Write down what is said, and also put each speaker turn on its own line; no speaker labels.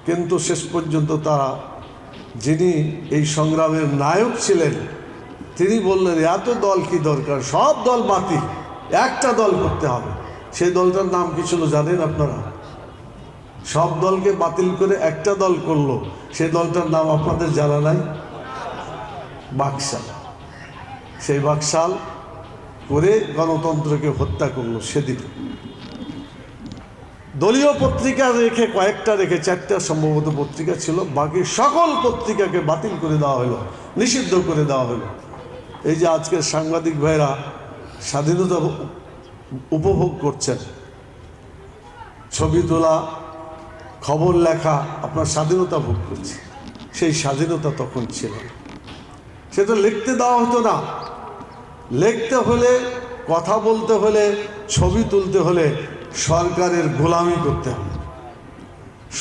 কিন্তু শেষ পর্যন্ত তারা, যিনি এই সংগ্রামের নায়ক ছিলেন, তিনি বললেন এত দল কি দরকার, সব দল বাতিল, একটা দল করতে হবে। সেই দলটার নাম কি ছিল জানেন আপনারা? সব দলকে বাতিল করে একটা দল করলো, সেই দলটার নাম আপনাদের জানা নাই? বাকশাল। সেই বাকশাল করে গণতন্ত্রকে হত্যা করলো সেদিন। দলীয় পত্রিকা রেখে কয়েকটা রেখে, 4টা সম্ভবত পত্রিকা ছিল, বাকি সকল পত্রিকাকে বাতিল করে দেওয়া হলো, নিষিদ্ধ করে দেওয়া হলো। এই যে আজকের সাংবাদিক ভাইরা স্বাধীনতা উপভোগ করছেন, ছবি তোলা, খবর লেখা, আপনার স্বাধীনতা ভোগ করছে, সেই স্বাধীনতা তখন ছিল। সেটা লিখতে দেওয়া হতো না। লিখতে হলে, কথা বলতে হলে, ছবি তুলতে হলে সরকারের গোলামি করতে হবে।